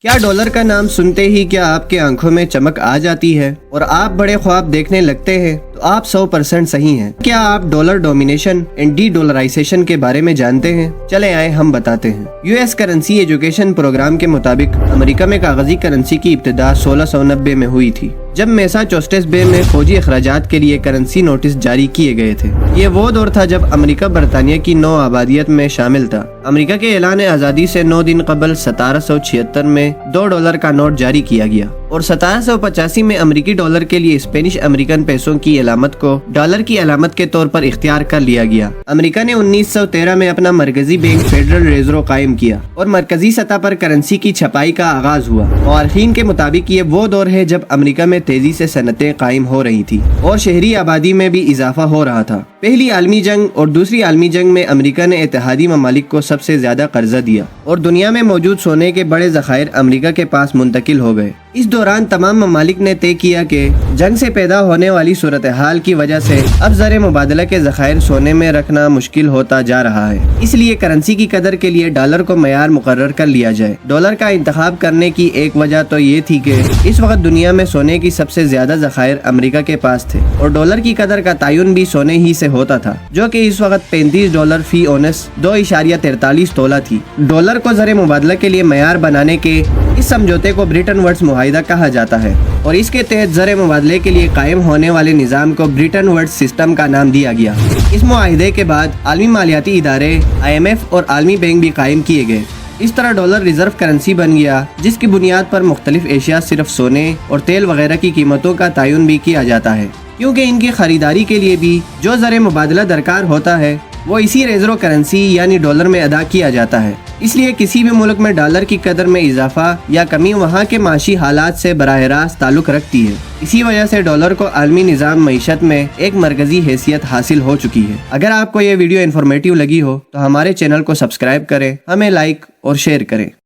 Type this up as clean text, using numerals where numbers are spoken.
کیا ڈالر کا نام سنتے ہی کیا آپ کے آنکھوں میں چمک آ جاتی ہے اور آپ بڑے خواب دیکھنے لگتے ہیں؟ تو آپ 100% صحیح ہیں۔ کیا آپ dollar domination and D dollarisation کے بارے میں جانتے ہیں؟ چلے آئے ہم بتاتے ہیں۔ U S currency education program کے مطابق امریکہ میں کاغذی کرنسی کی ابتدا 1690 میں ہوئی تھی، جب میساچوسٹس بے میں فوجی اخراجات کے لیے کرنسی نوٹس جاری کیے گئے تھے۔ یہ وہ دور تھا جب امریکہ برطانیہ کی نو آبادیت میں شامل تھا۔ امریکہ کے اعلان آزادی سے 9 دن قبل 1776 میں $2 کا نوٹ جاری کیا گیا اور 1785 میں امریکی ڈالر کے لیے اسپینش امریکن پیسوں کی علامت کو ڈالر کی علامت کے طور پر اختیار کر لیا گیا۔ امریکہ نے 1913 میں اپنا مرکزی بینک فیڈرل ریزرو قائم کیا اور مرکزی سطح پر کرنسی کی چھپائی کا آغاز ہوا۔ مورخین کے مطابق یہ وہ دور ہے جب امریکہ میں تیزی سے صنعتیں قائم ہو رہی تھی اور شہری آبادی میں بھی اضافہ ہو رہا تھا۔ پہلی عالمی جنگ اور دوسری عالمی جنگ میں امریکہ نے اتحادی ممالک کو سب سے زیادہ قرضہ دیا اور دنیا میں موجود سونے کے بڑے ذخائر امریکہ کے پاس منتقل ہو گئے۔ اس دوران تمام ممالک نے طے کیا کہ جنگ سے پیدا ہونے والی صورتحال کی وجہ سے اب زر مبادلہ کے ذخائر سونے میں رکھنا مشکل ہوتا جا رہا ہے، اس لیے کرنسی کی قدر کے لیے ڈالر کو معیار مقرر کر لیا جائے۔ ڈالر کا انتخاب کرنے کی ایک وجہ تو یہ تھی کہ اس وقت دنیا میں سونے کی سب سے زیادہ ذخائر امریکہ کے پاس تھے اور ڈالر کی قدر کا تعین بھی سونے ہی سے ہوتا تھا، جو کہ اس وقت $35 فی اونس 2.43 تولہ تھی۔ ڈالر کو زر مبادلہ کے لیے معیار بنانے کے اس سمجھوتے کو برٹن وڈس معاہدہ کہا جاتا ہے اور اس کے تحت زر مبادلے کے لیے قائم ہونے والے نظام کو برٹن وڈس سسٹم کا نام دیا گیا۔ اس معاہدے کے بعد عالمی مالیاتی ادارے IMF اور عالمی بینک بھی قائم کیے گئے۔ اس طرح ڈالر ریزرو کرنسی بن گیا، جس کی بنیاد پر مختلف اشیاء صرف سونے اور تیل وغیرہ کی قیمتوں کا تعین بھی کیا جاتا ہے، کیونکہ ان کی خریداری کے لیے بھی جو زر مبادلہ درکار ہوتا ہے وہ اسی ریزرو کرنسی یعنی ڈالر میں ادا کیا جاتا ہے۔ اس لیے کسی بھی ملک میں ڈالر کی قدر میں اضافہ یا کمی وہاں کے معاشی حالات سے براہ راست تعلق رکھتی ہے۔ اسی وجہ سے ڈالر کو عالمی نظام معیشت میں ایک مرکزی حیثیت حاصل ہو چکی ہے۔ اگر آپ کو یہ ویڈیو انفارمیٹیو لگی ہو تو ہمارے چینل کو سبسکرائب کریں، ہمیں لائک اور شیئر کریں۔